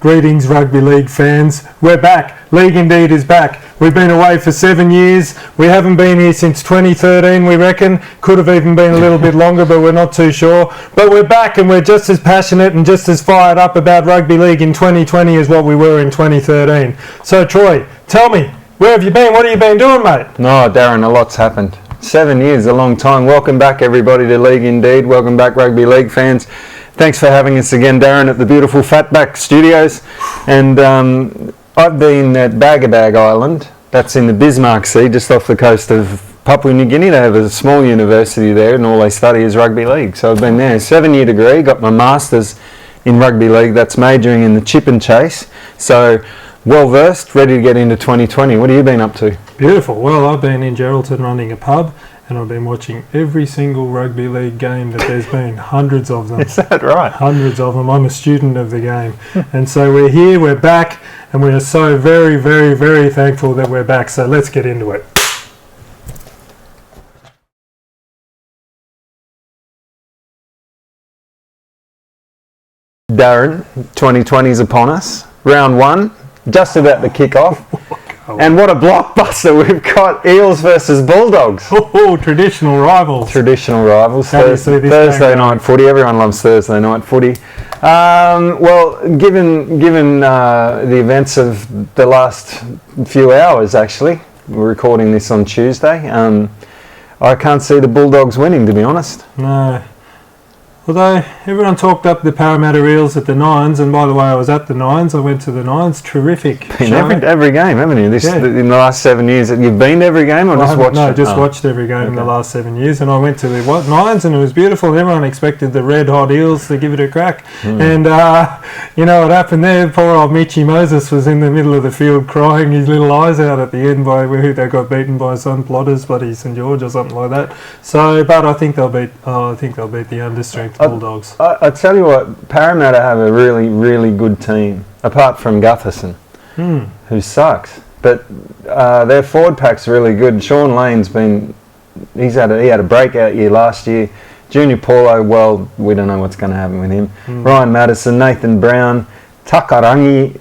Greetings, Rugby League fans. We're back. League Indeed is back. We've been away for 7 years. We haven't been here since 2013, we reckon. Could have even been a little bit longer, but we're not too sure. But we're back and we're just as passionate and just as fired up about Rugby League in 2020 as what we were in 2013. So, Troy, tell me, where have you been? What have you been doing, mate? No, Darren, a lot's happened. 7 years, a long time. Welcome back, everybody, to League Indeed. Welcome back, Rugby League fans. Thanks for having us again, Darren, at the beautiful Fatback Studios. And I've been at Bagabag Island. That's in the Bismarck Sea, just off the coast of Papua New Guinea. They have a small university there, and all they study is rugby league. So I've been there, 7-year degree, got my Masters in rugby league. That's majoring in the chip and chase. So well-versed, ready to get into 2020. What have you been up to? Beautiful. Well, I've been in Geraldton running a pub, and I've been watching every single rugby league game that there's been, hundreds of them. Is that right? Hundreds of them. I'm a student of the game. And so we're here, we're back, and we are so very, very, very thankful that we're back. So let's get into it. Darren, 2020 is upon us. Round one, just about to kick off. And what a blockbuster we've got. Eels versus Bulldogs. Oh, traditional rivals. Traditional rivals. How do you see this Thursday game night going? footy. Everyone loves Thursday night footy. Well, given the events of the last few hours, actually, we're recording this on Tuesday, I can't see the Bulldogs winning, to be honest. No. Although everyone talked up the Parramatta Eels at the Nines, and by the way, I was at the Nines. I went to the Nines. Terrific. Been every game, haven't you? In the last 7 years, you've been to every game, or just watched? No, just watched every game in the last 7 years. And I went to the Nines, and it was beautiful. Everyone expected the red hot Eels to give it a crack, and you know what happened there? Poor old Michi Moses was in the middle of the field crying his little eyes out at the end by who they got beaten by some plotters, bloody St George or something like that. So, but I think they'll beat. I think they'll beat the understrength Bulldogs. I tell you what, Parramatta have a really, really good team, apart from Gutherson, who sucks. But their forward pack's really good. Sean Lane's he had a breakout year last year. Junior Paulo, well, we don't know what's going to happen with him. Ryan Madison, Nathan Brown, Takarangi,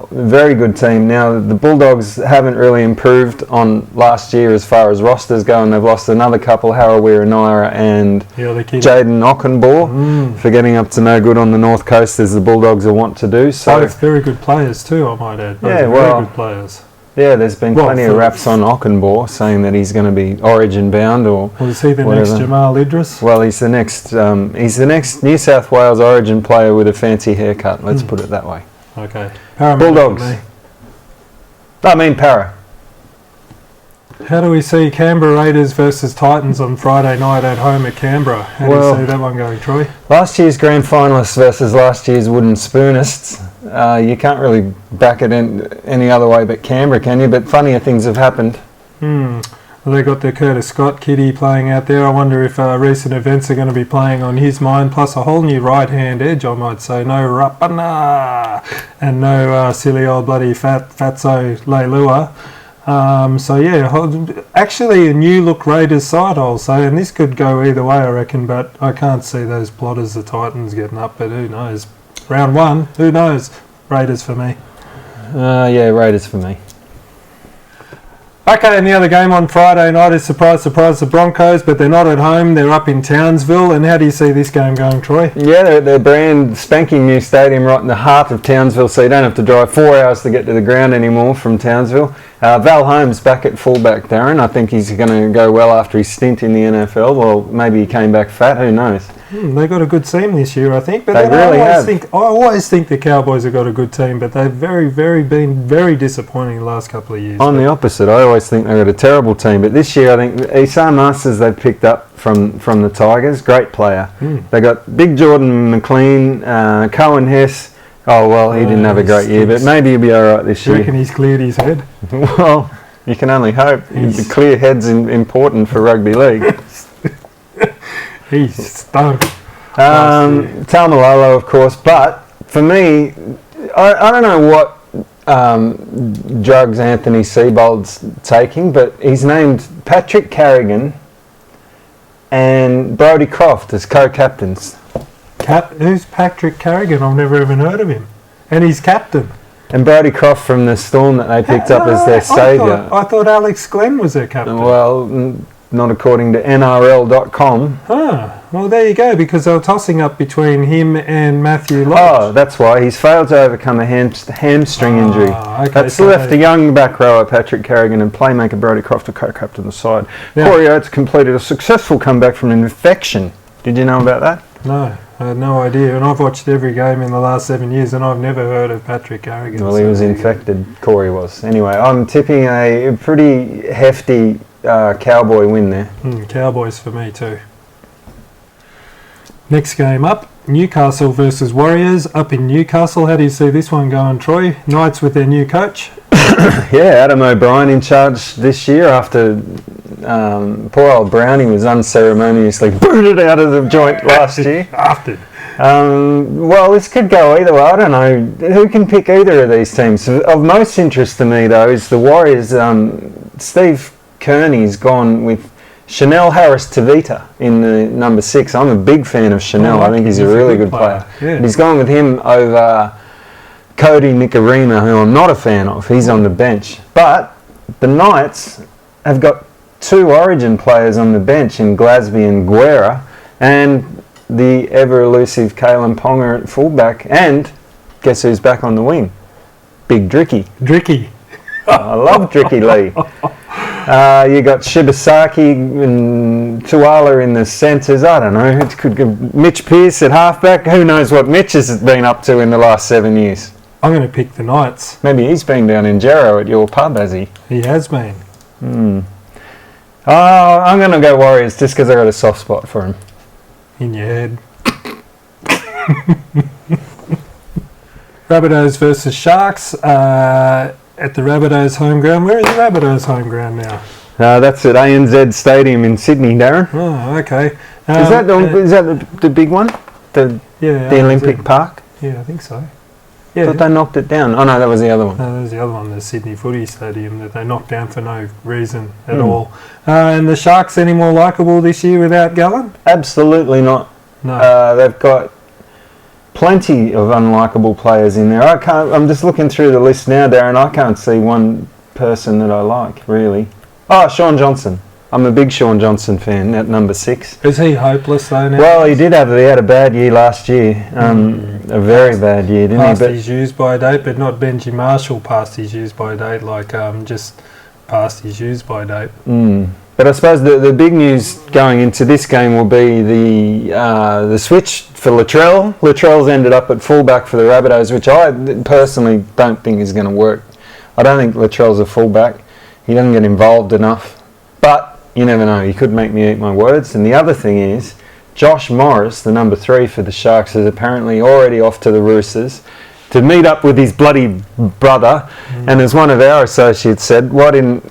very good team. Now, the Bulldogs haven't really improved on last year as far as rosters go, and they've lost another couple, Harawira Naira and Jaden Ockenbaugh, for getting up to no good on the North Coast, as the Bulldogs are wont to do. So, both very good players too, I might add. Very good players. Yeah, there's been plenty of raps on Ockenbaugh saying that he's going to be Origin bound, or is he the next Jamal Idris? Well, he's the next New South Wales Origin player with a fancy haircut. Let's put it that way. Okay. Bulldogs. I mean Para. How do we see Canberra Raiders versus Titans on Friday night at home at Canberra? How do you see that one going, Troy? Last year's grand finalists versus last year's wooden spoonists. You can't really back it in any other way but Canberra, can you? But funnier things have happened. Well, they got the Curtis Scott kitty playing out there. I wonder if recent events are going to be playing on his mind, plus a whole new right-hand edge, I might say. No Rapana and no silly old bloody Fatso Leilua. So yeah, actually a new look Raiders side, I'll say, and this could go either way, I reckon, but I can't see those plotters, the Titans, getting up, but who knows? Round one, who knows? Raiders for me. Yeah, Raiders for me. Okay, and the other game on Friday night is, surprise, surprise, the Broncos, but they're not at home, they're up in Townsville. And how do you see this game going, Troy? Yeah, they're brand spanking new stadium right in the heart of Townsville, so you don't have to drive 4 hours to get to the ground anymore from Townsville. Val Holmes back at fullback, Darren. I think he's going to go well after his stint in the NFL. Well, maybe he came back fat, who knows? They got a good team this year, I think. But they really have. I always think the Cowboys have got a good team, but they've been very disappointing the last couple of years. I'm the opposite. I always think they've got a terrible team, but this year I think Isam Masters they've picked up from the Tigers, great player. They got Big Jordan McLean, Cohen Hess. Oh, well, he didn't have a great year, but maybe he'll be all right this year. You reckon he's cleared his head? Well, you can only hope. The clear head's important for rugby league. He's stunk. Taumalolo, of course, but for me, I don't know what drugs Anthony Seibold's taking, but he's named Patrick Carrigan and Brodie Croft as co-captains. Who's Patrick Carrigan? I've never even heard of him. And he's captain. And Brodie Croft from the Storm that they picked up as their saviour. I thought Alex Glenn was their captain. Well, not according to NRL.com. Well, there you go, because they were tossing up between him and Matthew Lodge. Oh, that's why. He's failed to overcome a hamstring injury. Okay, That's left a young back rower, Patrick Carrigan, and playmaker Brodie Croft to co-captain the side. Yeah. Corey Oates completed a successful comeback from an infection. Did you know about that? No, I had no idea. And I've watched every game in the last 7 years, and I've never heard of Patrick Carrigan. Well, he was infected. Corey was. Anyway, I'm tipping a pretty hefty Cowboy win there. Cowboys for me too. Next game up, Newcastle versus Warriors up in Newcastle. How do you see this one going, Troy? Knights with their new coach? Yeah, Adam O'Brien in charge this year after poor old Brownie was unceremoniously booted out of the joint last year. Well, this could go either way. I don't know. Who can pick either of these teams? Of most interest to me, though, is the Warriors. Steve Kearney's gone with Chanel Harris-Tavita in the number 6. I'm a big fan of Chanel. I think he's a really good player. Yeah. But he's gone with him over Cody Nicarima, who I'm not a fan of. He's on the bench. But the Knights have got 2 Origin players on the bench in Glasby and Guerra, and the ever-elusive Kalen Ponga at fullback. And guess who's back on the wing? Big Dricky. I love Dricky Lee. You got Shibasaki and Tuala in the centres. I don't know. It could go Mitch Pearce at halfback. Who knows what Mitch has been up to in the last 7 years? I'm going to pick the Knights. Maybe he's been down in Jarrow at your pub, has he? He has been. Oh, I'm going to go Warriors just because I got a soft spot for him. In your head. Rabbitohs versus Sharks at the Rabbitohs home ground. Where is the Rabbitohs home ground now? That's at ANZ Stadium in Sydney, Darren. Oh, okay. Is that the big one? The Olympic Park? Yeah, I think so. Yeah. I thought they knocked it down. Oh no, that was the other one. No, that was the other one, the Sydney Footy Stadium that they knocked down for no reason at all. And the Sharks any more likeable this year without Gallen? Absolutely not. No. They've got plenty of unlikable players in there. I'm just looking through the list now, Darren. I can't see one person that I like, really. Oh, Sean Johnson. I'm a big Sean Johnson fan at number 6. Is he hopeless though now? Well, he had a bad year last year. A very bad year, didn't he? Past his use by date, but not Benji Marshall past his use by date, like just past his use by date. But I suppose the big news going into this game will be the switch for Latrell. Latrell's ended up at fullback for the Rabbitohs, which I personally don't think is going to work. I don't think Latrell's a fullback. He doesn't get involved enough. But you never know. He could make me eat my words. And the other thing is, Josh Morris, the number 3 for the Sharks, is apparently already off to the Roosters to meet up with his bloody brother. And as one of our associates said, why didn't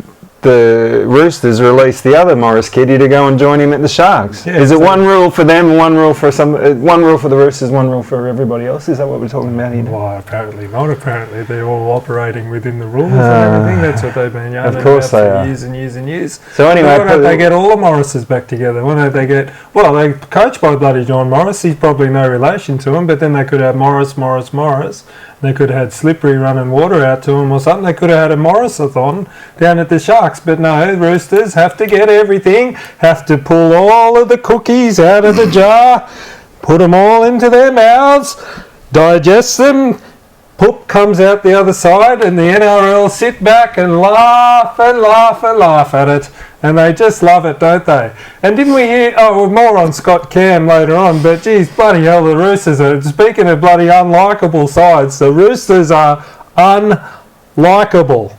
the Roosters release the other Morris kiddie to go and join him at the Sharks? Yeah, is it one rule for them, one rule for one rule for the Roosters, one rule for everybody else? Is that what we're talking about here? Well, apparently not. Apparently they're all operating within the rules and everything. That's what they've been yarning of course about they for are. years and years and years. So anyway, why don't they get all the Morrises back together? Why don't they get... Well, they're coached by bloody John Morris. He's probably no relation to him, but then they could have Morris. They could have had Slippery running water out to him or something. They could have had a Morris-a-thon down at the Sharks. But no, Roosters have to get everything, have to pull all of the cookies out of the jar, put them all into their mouths, digest them, poop comes out the other side, and the NRL sit back and laugh at it. And they just love it, don't they? And didn't we hear... Oh, more on Scott Cam later on, but geez, bloody hell, the Roosters are... Speaking of bloody unlikable sides, the Roosters are unlikable.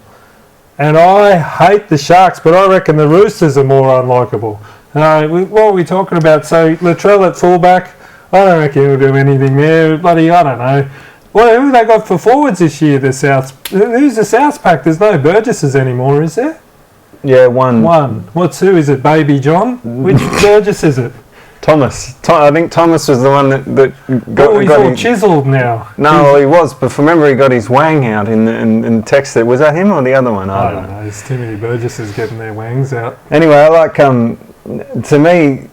And I hate the Sharks, but I reckon the Roosters are more unlikable. What are we talking about? So, Latrell at fullback, I don't reckon he'll do anything there. Bloody, I don't know. Well, who they got for forwards this year, the Souths? Who's the South pack? There's no Burgesses anymore, is there? Yeah, one. Who is it? Baby John? Which Burgess is it? Thomas. I think Thomas was the one that got... Oh, he's all chiselled now. No, he was, but remember he got his wang out in text. Was that him or the other one? I don't know. There's too many Burgesses getting their wangs out. Anyway, I like... to me...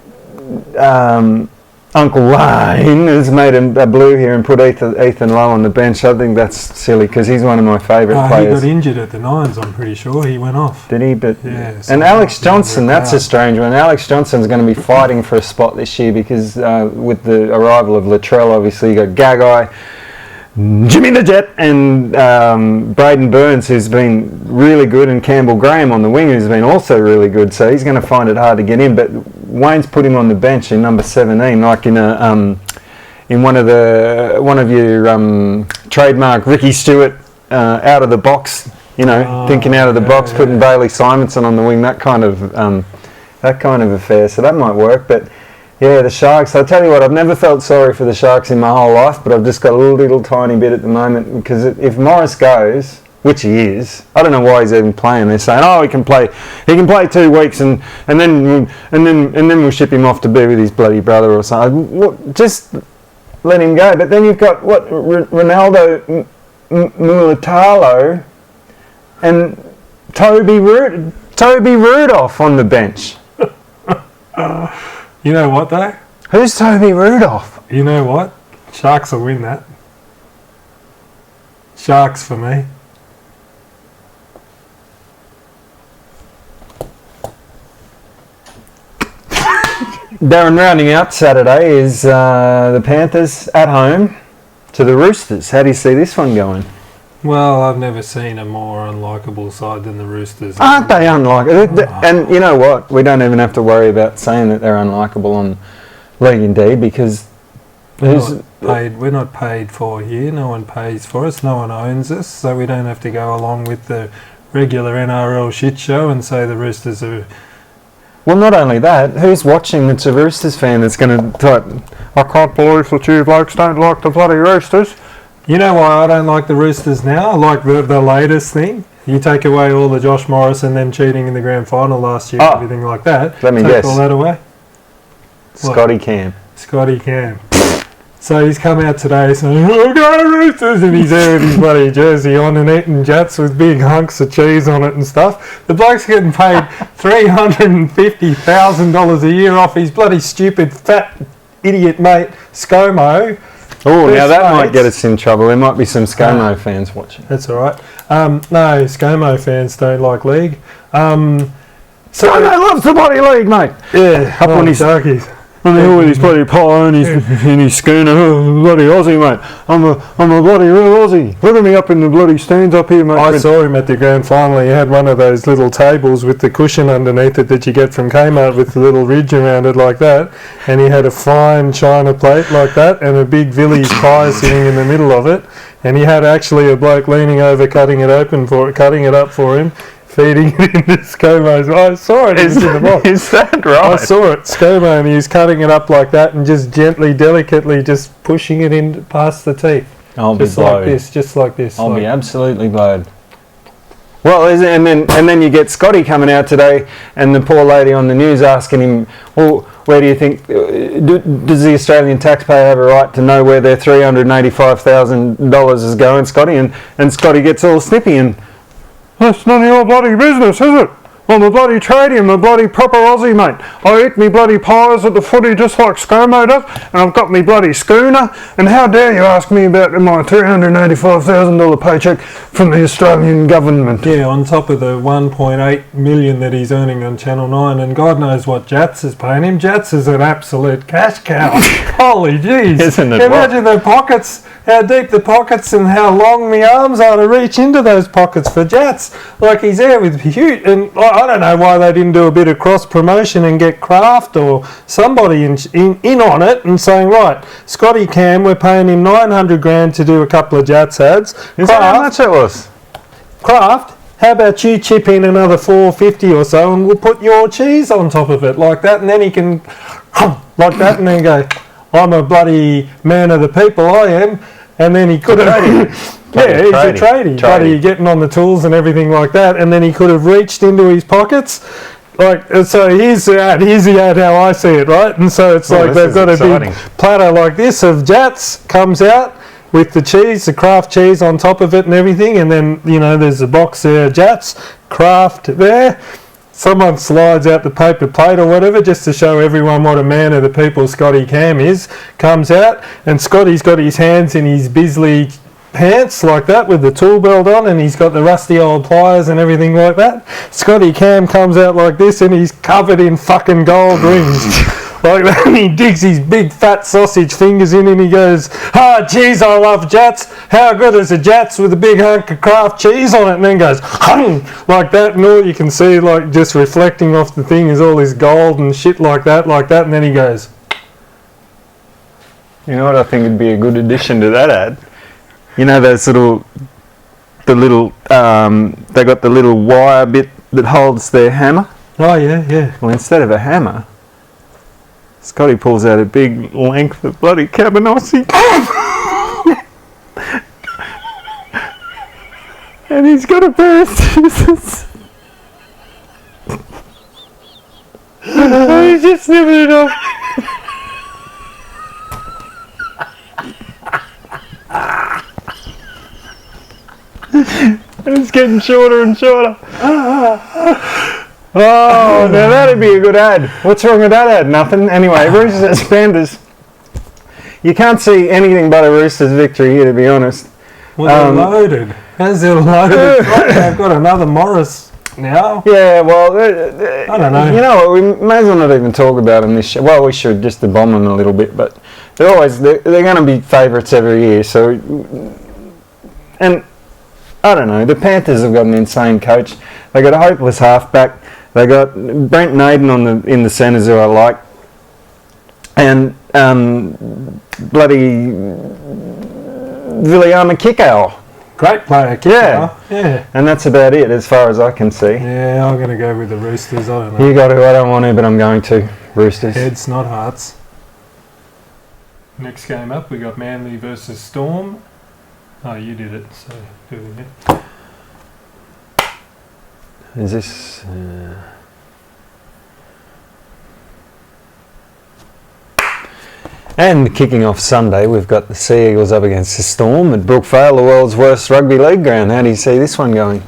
Uncle Wayne has made a blue here and put Ethan Lowe on the bench. I think that's silly because he's one of my favourite players. He got injured at the Nines, I'm pretty sure. He went off. Did he? But yeah. And Alex Johnson, that's a strange one. Alex Johnson's going to be fighting for a spot this year because with the arrival of Latrell, obviously you got Gagai, Jimmy the Jet, and Braden Burns, who's been really good, and Campbell Graham on the wing, who's been also really good. So he's going to find it hard to get in. But Wayne's put him on the bench in number 17, like in one of your trademark Ricky Stewart out of the box. You know, thinking out of the box, putting Bailey Simonson on the wing, that kind of affair. So that might work, but. Yeah, the Sharks. I'll tell you what, I've never felt sorry for the Sharks in my whole life, but I've just got a little tiny bit at the moment because if Morris goes, which he is, I don't know why he's even playing. They're saying, oh, he can play 2 weeks and then we'll ship him off to be with his bloody brother or something. Just let him go. But then you've got Ronaldo Mulitalo and Toby Rudolph on the bench. You know what, though? Who's Toby Rudolph? You know what? Sharks will win that. Sharks for me. Darren, rounding out Saturday is the Panthers at home to the Roosters. How do you see this one going? Well, I've never seen a more unlikable side than the Roosters. Aren't they unlikable? And you know what? We don't even have to worry about saying that they're unlikable on League Indeed because we're not paid for here. No one pays for us. No one owns us. So we don't have to go along with the regular NRL shit show and say the Roosters are... Well, not only that, who's watching that's a Roosters fan that's going to type, I can't believe that you blokes don't like the bloody Roosters. You know why I don't like the Roosters now? I like the latest thing. You take away all the Josh Morris and them cheating in the grand final last year and everything like that. Let me guess. Take all that away. Scotty Cam. So he's come out today saying, oh, go Roosters! And he's there with his bloody jersey on and eating jats with big hunks of cheese on it and stuff. The bloke's getting paid $350,000 a year off his bloody stupid fat idiot mate ScoMo. Oh, now that might get us in trouble. There might be some ScoMo fans watching. That's all right. No, ScoMo fans don't like league. ScoMo loves the bloody league, mate. Yeah, up on his darkies. On the hill with his bloody pie and his schooner. Oh, bloody Aussie, mate. I'm a bloody real Aussie. Look at me up in the bloody stands up here, mate. I saw him at the grand final. He had one of those little tables with the cushion underneath it that you get from Kmart with the little ridge around it like that. And he had a fine china plate like that and a big Villies pie sitting in the middle of it. And he had actually a bloke leaning over cutting it up for him. Feeding it into ScoMo's. I saw it. Is that right? I saw it. ScoMo, and he was cutting it up like that and just gently, delicately just pushing it in past the teeth. I'll be blowed. Just like this. I'll be absolutely blowed. Well, and then you get Scotty coming out today and the poor lady on the news asking him, well, where do you think, does the Australian taxpayer have a right to know where their $385,000 is going, Scotty? And Scotty gets all snippy and, that's none of your bloody business, is it? I'm a bloody tradie, I'm a bloody proper Aussie, mate. I eat me bloody pies at the footy just like ScoMo does, and I've got me bloody schooner, and how dare you ask me about my $385,000 paycheck from the Australian government? Yeah, on top of the $1.8 million that he's earning on Channel 9, and God knows what Jats is paying him. Jats is an absolute cash cow. Holy jeez. Isn't it? Imagine the pockets, how deep the pockets and how long the arms are to reach into those pockets for Jats. Like he's there with huge, and I don't know why they didn't do a bit of cross promotion and get Kraft or somebody in on it and saying, right, Scotty Cam, we're paying him $900,000 to do a couple of Jats ads. Is that how much it was? Kraft, how about you chip in another $450 or so and we'll put your cheese on top of it like that, and then he can like that and then go, I'm a bloody man of the people, I am. And then he could have... Yeah, he's a tradie. Bloody getting on the tools and everything like that. And then he could have reached into his pockets. Like, so here's the ad how I see it, right? And so it's like they've got exciting. A big platter like this of Jats comes out with the cheese, the Kraft cheese on top of it and everything. And then, you know, there's a box there, Jats, Kraft there. someone slides out the paper plate or whatever just to show everyone what a man of the people Scotty Cam is, comes out, and Scotty's got his hands in his Bisley pants like that with the tool belt on, and he's got the rusty old pliers and everything like that. Scotty Cam comes out like this and he's covered in fucking gold rings. Like that, and he digs his big fat sausage fingers in and he goes, geez, I love Jats. How good is a Jats with a big hunk of Kraft cheese on it? And then goes, hung, like that, and all you can see, like, just reflecting off the thing is all this gold and shit like that, and then he goes. You know what I think would be a good addition to that ad? You know those they got the little wire bit that holds their hammer? Oh, yeah. Well, instead of a hammer, Scotty pulls out a big length of bloody cabanossi. And he's got a pair of scissors. And he's just snipping it off. And it's getting shorter and shorter. Oh, now that'd be a good ad. What's wrong with that ad? Nothing. Anyway, Roosters, Panthers. You can't see anything but a Roosters victory here, to be honest. Well, they're loaded. As they're loaded, they've got another Morris now. Yeah, well, I don't know. You know what? We may as well not even talk about them this show. Well, we should just to bomb them a little bit, but they're going to be favourites every year. So, and I don't know. The Panthers have got an insane coach. They got a hopeless halfback. They got Brent Naden in the centres, who I like, and bloody Viliama Kikau. Great player, Kikau. Yeah. And that's about it as far as I can see. Yeah, I'm going to go with the Roosters. I don't know. You got to. I don't want to, but I'm going to. Roosters. Heads, not hearts. Next game up, we got Manly versus Storm. Oh, you did it, so do it again. Is this... And kicking off Sunday, we've got the Sea Eagles up against the Storm at Brookvale, the world's worst rugby league ground. How do you see this one going?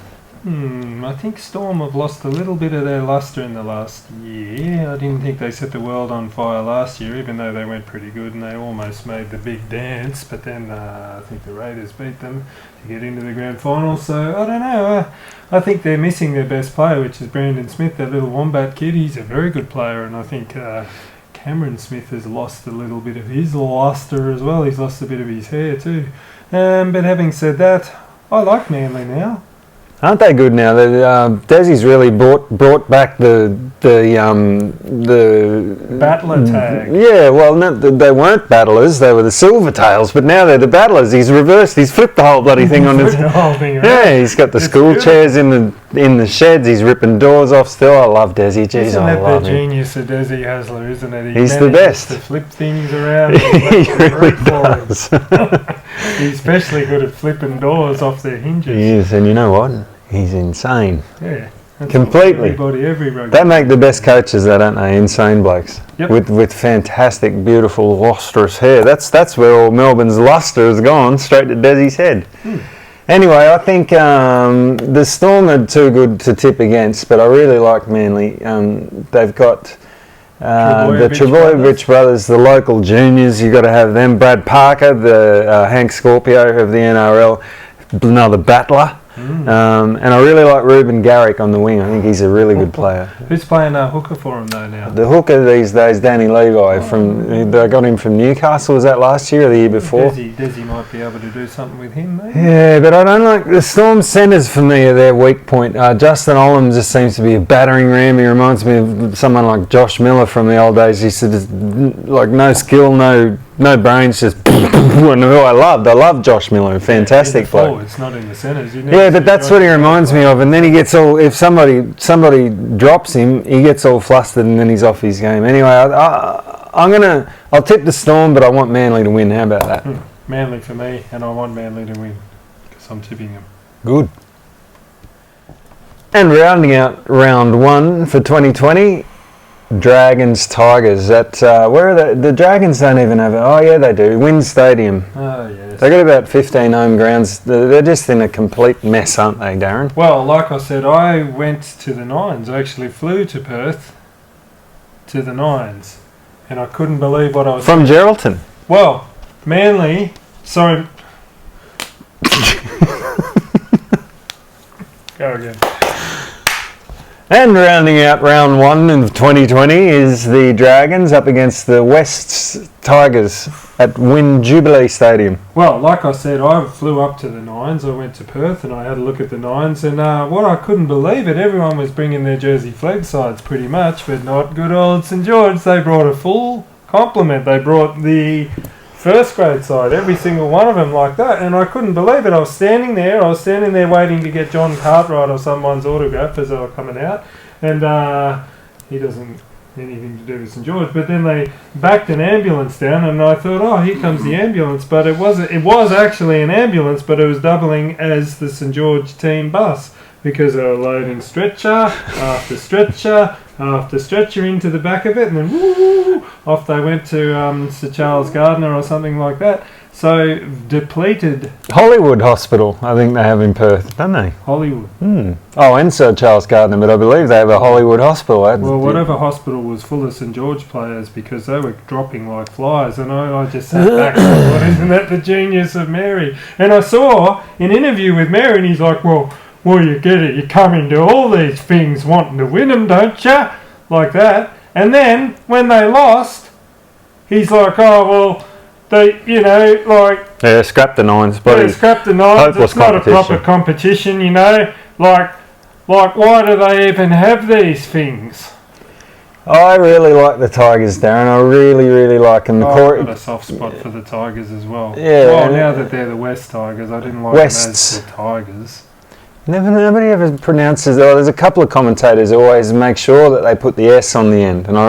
I think Storm have lost a little bit of their lustre in the last year. I didn't think they set the world on fire last year, even though they went pretty good and they almost made the big dance. But then I think the Raiders beat them to get into the grand final. So I don't know. I think they're missing their best player, which is Brandon Smith, that little Wombat kid. He's a very good player, and I think Cameron Smith has lost a little bit of his lustre as well. He's lost a bit of his hair too. But having said that, I like Manly now. Aren't they good now? Desi's really brought back the battler tag. Yeah, well, no, they weren't battlers; they were the Silvertails. But now they're the battlers. He's reversed. He's flipped the whole bloody thing on his. Yeah, he's got the school chairs in the sheds. He's ripping doors off. Still, I love Desi. Jeez, isn't I that love the him. genius of Desi Hasler, isn't it? He's the best. To flip things around. He really does. He's especially good at flipping doors off their hinges. He is, and you know what? He's insane. Yeah. Completely. Every rugby. They make the best coaches, don't they? Insane blokes. Yep. With fantastic, beautiful, lustrous hair. That's where all Melbourne's lustre has gone, straight to Desi's head. Anyway, I think the Storm are too good to tip against, but I really like Manly. They've got the Trebojevic brothers, the local juniors. You've got to have them. Brad Parker, the Hank Scorpio of the NRL, another battler. And I really like Ruben Garrick on the wing. I think he's a really good player. Who's playing hooker for him though now? The hooker these days, Danny Levi. They got him from Newcastle. Was that last year or the year before? Desi might be able to do something with him, maybe. Yeah, but I don't like the Storm centres for me are their weak point. Justin Olam just seems to be a battering ram. He reminds me of someone like Josh Miller from the old days. He's just like no skill, no brains, just and who I loved Josh Miller, fantastic bloke. It's not in the centres. Yeah, but that's what he reminds me of. And then he gets all, if somebody drops him, he gets all flustered and then he's off his game. Anyway, I'll tip the Storm, but I want Manly to win. How about that? Manly for me, and I want Manly to win because I'm tipping them. Good. And rounding out round one for 2020. Dragons, Tigers. Where are the Dragons? Don't even have it. Oh yeah, they do. Wynn Stadium. Oh yeah. Yes. They got about 15 home grounds. They're just in a complete mess, aren't they, Darren? Well, like I said, I went to the Nines. I actually flew to Perth to the Nines, and I couldn't believe what I was From Geraldton. Well, Manly. Sorry. Go again. And rounding out round 1 of 2020 is the Dragons up against the West Tigers at Win Jubilee Stadium. Well, like I said, I flew up to the Nines. I went to Perth and I had a look at the Nines, and what I couldn't believe it, everyone was bringing their Jersey flag sides pretty much, but not good old St George. They brought a full complement. They brought the first grade side, every single one of them like that, and I couldn't believe it. I was standing there waiting to get John Cartwright or someone's autograph as they were coming out, and he doesn't anything to do with St George, but then they backed an ambulance down, and I thought, oh, here comes the ambulance, but it was actually an ambulance, but it was doubling as the St George team bus, because they were loading stretcher after stretcher after stretcher into the back of it, and then woo, off they went to Sir Charles Gardner or something like that. So depleted. Hollywood Hospital, I think they have in Perth, don't they? Hollywood. Oh, and Sir Charles Gardner, but I believe they have a Hollywood Hospital. Well, whatever hospital was full of St George players, because they were dropping like flies, and I just sat back and thought, isn't that the genius of Mary? And I saw an interview with Mary, and he's like, well, you get it, you come into all these things wanting to win them, don't you? Like that. And then, when they lost, he's like, oh, well, they, yeah, scrap the Nines, buddy. Yeah, scrap the Nines. Hopeless It's not a proper competition, Like, why do they even have these things? I really like the Tigers, Darren. I really, really like them. I've got a soft spot for the Tigers as well. Yeah. Well, now that they're the West Tigers, I didn't like them as the Tigers. Nobody ever pronounces. Oh, there's a couple of commentators who always make sure that they put the S on the end, and I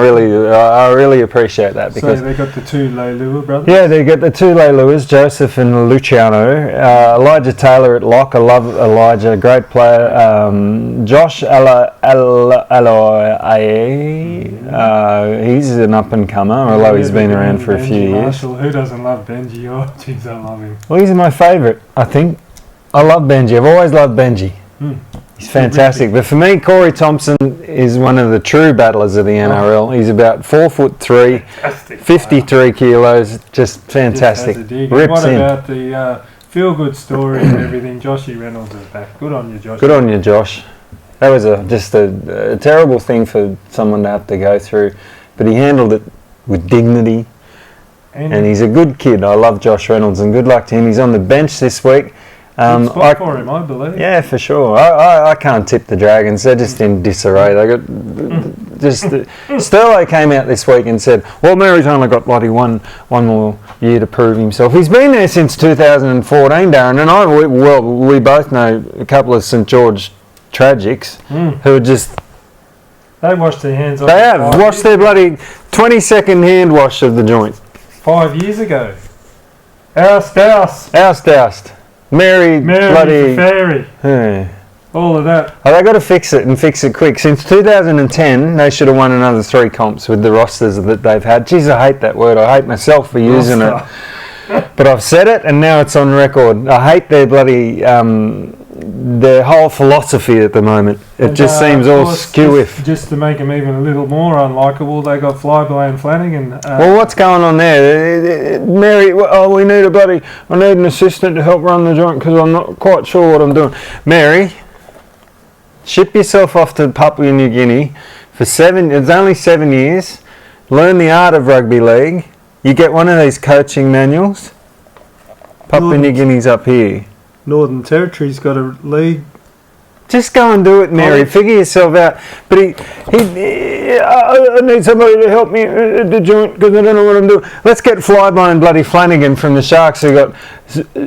really appreciate that, because so they got the two Leilua brothers. Yeah, they got the two Leiluas, Joseph and Luciano. Elijah Taylor at lock. I love Elijah, great player. Josh Aloiae, he's an up and comer, although he's been around for a few years. Marshall, who doesn't love Benji? Oh, jeez, I love him. Well, he's my favourite, I think. I love Benji. I've always loved Benji. He's fantastic. But for me, Corey Thompson is one of the true battlers of the NRL. He's about 4'3", 53 kilos, just fantastic. Rips what about the feel-good story and everything? Joshy Reynolds is back. Good on you, Josh. Good on you, Josh. That was just a terrible thing for someone to have to go through, but he handled it with dignity, and he's a good kid. I love Josh Reynolds, and good luck to him. He's on the bench this week. Good spot for him, I believe. Yeah, for sure. I can't tip the Dragons. They're just in disarray. They got Sterlo came out this week and said, "Well, Mary's only got bloody one more year to prove himself." He's been there since 2014, Darren, and we both know a couple of St George tragics who are just. They washed their hands off. They have washed their bloody 20-second hand wash of the joint. 5 years ago. Oust. Mary bloody fairy. Yeah. All of that. Oh, they got to fix it and fix it quick. Since 2010, they should have won another 3 comps with the rosters that they've had. Jeez, I hate that word. I hate myself for using it. But I've said it, and now it's on record. I hate their bloody their whole philosophy at the moment. It just seems all skew. Just to make them even a little more unlikable, they got Flyboy and Flanagan. Well, what's going on there? Mary, we need I need an assistant to help run the joint because I'm not quite sure what I'm doing. Mary, ship yourself off to Papua New Guinea for it's only 7 years. Learn the art of rugby league. You get one of these coaching manuals. Papua New Guinea's up here. Northern Territory's got a league. Just go and do it, Mary. Figure yourself out. But I need somebody to help me at the joint because I don't know what I'm doing. Let's get Flyby and bloody Flanagan from the Sharks who got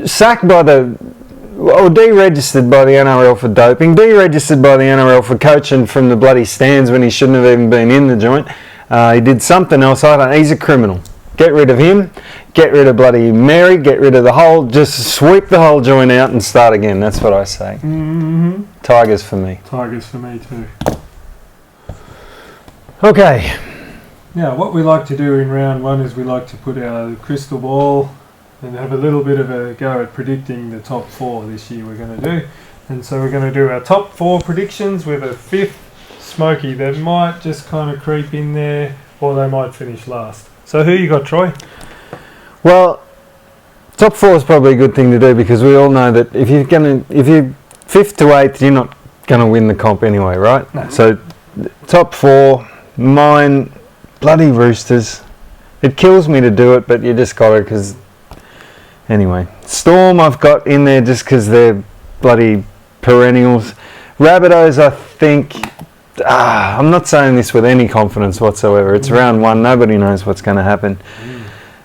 sacked by deregistered by the NRL for doping, deregistered by the NRL for coaching from the bloody stands when he shouldn't have even been in the joint. He did something else. He's a criminal. Get rid of him, get rid of bloody Mary, get rid of just sweep the whole joint out and start again. That's what I say. Mm-hmm. Tigers for me. Tigers for me too. Okay. Now, what we like to do in round 1 is we like to put our crystal ball and have a little bit of a go at predicting the top 4 this year we're going to do. And so we're going to do our top 4 predictions with a 5th smoky that might just kind of creep in there, or they might finish last. So who you got, Troy? Well, top 4 is probably a good thing to do because we all know that if you're 5th to 8th, you're not going to win the comp anyway, right? No. So top 4, mine, bloody Roosters. It kills me to do it, but you just got it because... Anyway, Storm I've got in there just because they're bloody perennials. Rabbitohs, I think... I'm not saying this with any confidence whatsoever. It's round 1. Nobody knows what's going to happen.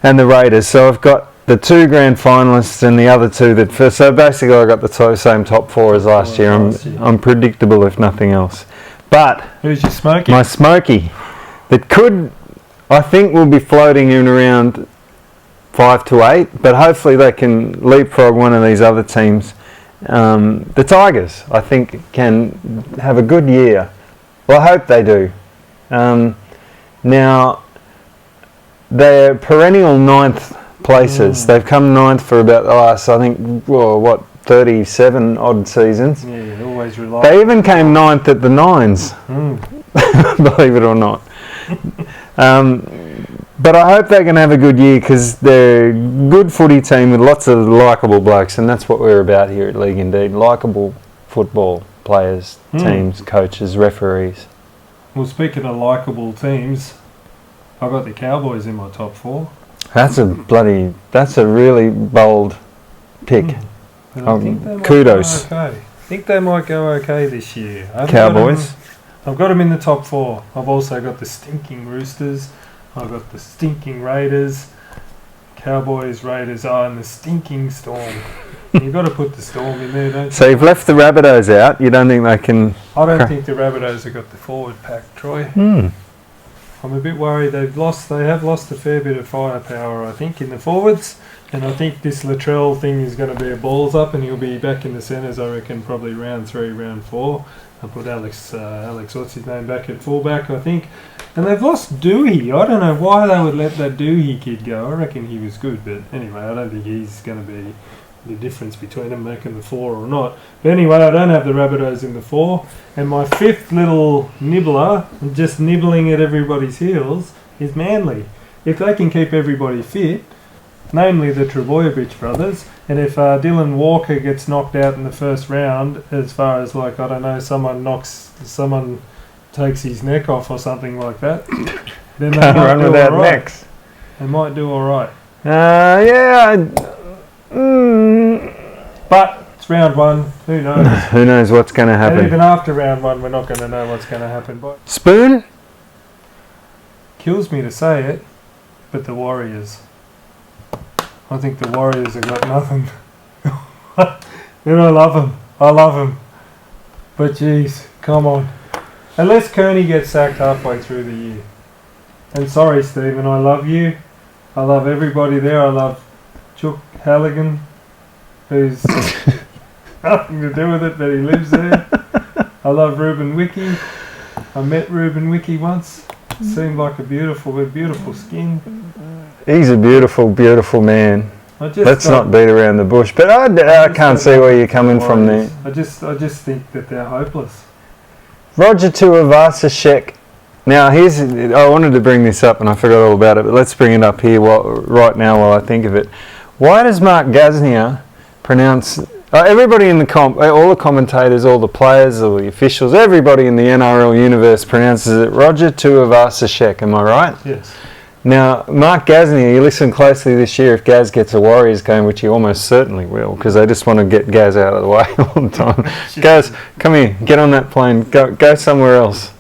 And the Raiders. So I've got the 2 grand finalists and the other 2 that first. So basically I got the same top 4 as last year. I'm predictable if nothing else. But who's your smoky? My smoky that could, I think, will be floating in around 5 to 8, but hopefully they can leapfrog one of these other teams. The Tigers, I think, can have a good year. Well, I hope they do. Now, they're perennial 9th places. They've come 9th for about the last, I think, 37 odd seasons. Yeah, always reliable. They even came 9th at the Nines, believe it or not. But I hope they can have a good year because they're a good footy team with lots of likeable blokes, and that's what we're about here at League Indeed. Likeable football players, teams, coaches, referees. Well, speaking of likeable teams, I've got the Cowboys in my top 4. That's a really bold pick. I think they might kudos. go okay. I think they might go okay this year. Cowboys. I've got them in the top 4. I've also got the stinking Roosters. I've got the stinking Raiders. Cowboys, Raiders, and the stinking Storm. You've got to put the Storm in there, don't you? So you've left the Rabbitohs out. You don't think they can... I don't think the Rabbitohs have got the forward pack, Troy. I'm a bit worried. They have lost a fair bit of firepower, I think, in the forwards. And I think this Latrell thing is going to be a balls up, and he'll be back in the centres, I reckon, probably round 3, round 4. I'll put Alex, what's his name, back at fullback, I think. And they've lost Dewey. I don't know why they would let that Dewey kid go. I reckon he was good, but anyway, I don't think he's going to be the difference between them making the 4 or not. But anyway, I don't have the Rabbitohs in the 4. And my 5th little nibbler, just nibbling at everybody's heels, is Manly. If they can keep everybody fit, namely the Trebojevic brothers, and if Dylan Walker gets knocked out in the first round, as far as someone takes his neck off or something like that, then they might run do without all right. necks. They might do all right. But it's round 1. Who knows? Who knows what's going to happen? And even after round 1, we're not going to know what's going to happen. But Spoon? Kills me to say it, but the Warriors. I think the Warriors have got nothing. And I love them. But geez, come on. Unless Kearney gets sacked halfway through the year. And sorry, Stephen, I love you. I love everybody there. I love Chuck Halligan, who's nothing to do with it, but he lives there. I love Ruben Wiki. I met Ruben Wiki once. Seemed like a beautiful skin. He's a beautiful, beautiful man. Let's not beat around the bush. But I can't see where you're coming from there. I just think that they're hopeless. Roger Tuivasa-Sheck. Now, I wanted to bring this up and I forgot all about it, but let's bring it up here right now while I think of it. Why does Mark Gasnier pronounce... everybody in the all the commentators, all the players, all the officials, everybody in the NRL universe pronounces it Roger Tuivasa-Sheck, am I right? Yes. Now, Mark Gasnier, you listen closely this year if Gaz gets a Warriors game, which he almost certainly will, because they just want to get Gaz out of the way all the time. Gaz, come here, get on that plane, go somewhere else.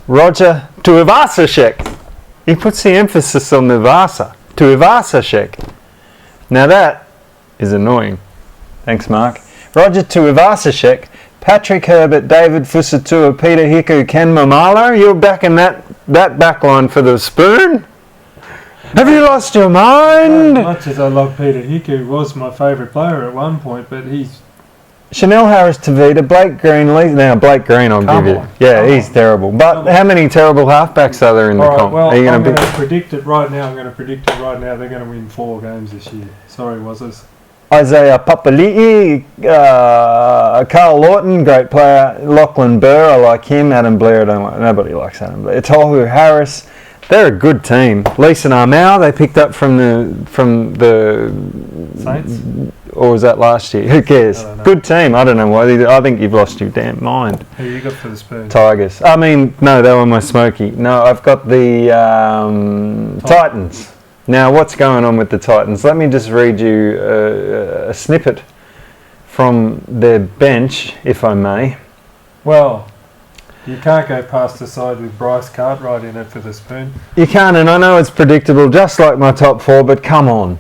Roger Tuivasa-Sheck. He puts the emphasis on the Vasa. Tuivasa-Sheck. Now that is annoying. Thanks, Mark. Roger Tuivasa-Sheck, Patrick Herbert, David Fusatua, Peter Hiku, Ken Mamalo. You're backing that back line for the Spoon? Have you lost your mind? As much as I love Peter Hiku, was my favourite player at one point, but he's Chanel Harris Tavita, Blake Green, now Blake Green I'll Come give you. on, Yeah, come he's on. terrible. But how many terrible halfbacks are there in the All right, comp? well, Are you I'm going going to to predict it right now. They're going to win 4 games this year. Sorry, Wazzers. Isaiah Papali'i, Carl Lawton, great player. Lachlan Burr, I like him. Adam Blair, I don't like. Nobody likes Adam Blair. Tohu Harris, they're a good team. Leeson Armau, they picked up from the Saints? Or was that last year? Who cares? I don't know. Good team. I don't know why. I think you've lost your damn mind. Who you got for the Spoon? Tigers. I mean, no, they were my Smoky. No, I've got the Titans. Now, what's going on with the Titans? Let me just read you a snippet from their bench, if I may. Well, you can't go past the side with Bryce Cartwright in it for the Spoon. You can't, and I know it's predictable, just like my top 4, but come on.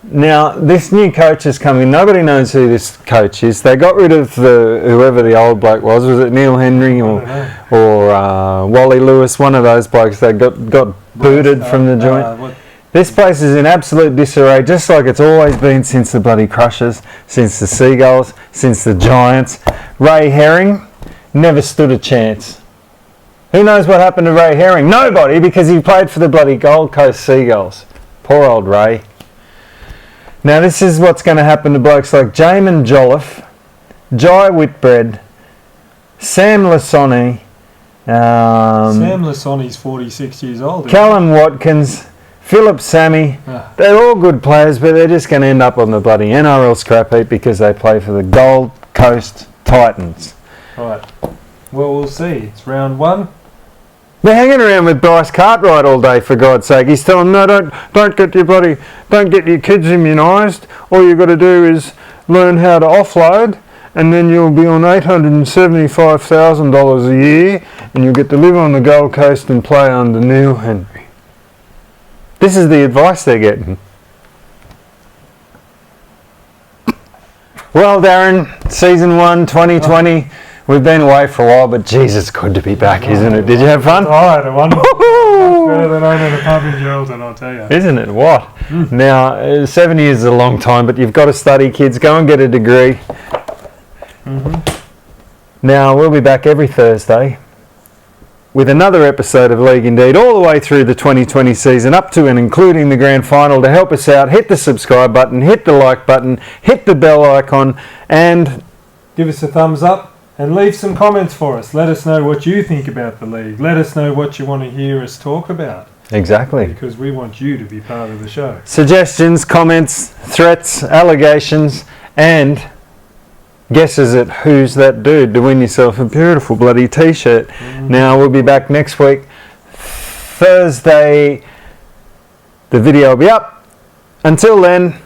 Now, this new coach is coming. Nobody knows who this coach is. They got rid of whoever the old bloke was. Was it Neil Henry or Wally Lewis? One of those blokes. They got booted from the joint. This place is in absolute disarray, just like it's always been since the bloody Crushers, since the Seagulls, since the Giants. Ray Herring never stood a chance. Who knows what happened to Ray Herring? Nobody, because he played for the bloody Gold Coast Seagulls. Poor old Ray. Now this is what's going to happen to blokes like Jamin Jolliffe, Jai Whitbread, Sam Lasoni, Sam Lasoni's 46 years old. Callum Watkins, Philip Sammy. They're all good players, but they're just going to end up on the bloody NRL scrap heap because they play for the Gold Coast Titans. Right. Well, we'll see. It's round 1. They're hanging around with Bryce Cartwright all day, for God's sake. He's telling them, no, don't get your kids immunised. All you've got to do is learn how to offload, and then you'll be on $875,000 a year, and you'll get to live on the Gold Coast and play under Neil Henry. This is the advice they're getting. Well, Darren, season 1, 2020. We've been away for a while, but Jesus, good to be back, isn't it? Did you have fun? I had a wonderful time. Better than owning a pub in Geraldton, I'll tell you. Isn't it? What? Now, 7 years is a long time, but you've got to study, kids. Go and get a degree. Now, we'll be back every Thursday with another episode of League Indeed, all the way through the 2020 season, up to and including the grand final. To help us out, hit the subscribe button, hit the like button, hit the bell icon, and give us a thumbs up and leave some comments for us. Let us know what you think about the league. Let us know what you want to hear us talk about. Exactly. Because we want you to be part of the show. Suggestions, comments, threats, allegations, and guesses at who's that dude to win yourself a beautiful bloody t-shirt. Now, we'll be back next week. Thursday, the video will be up. Until then,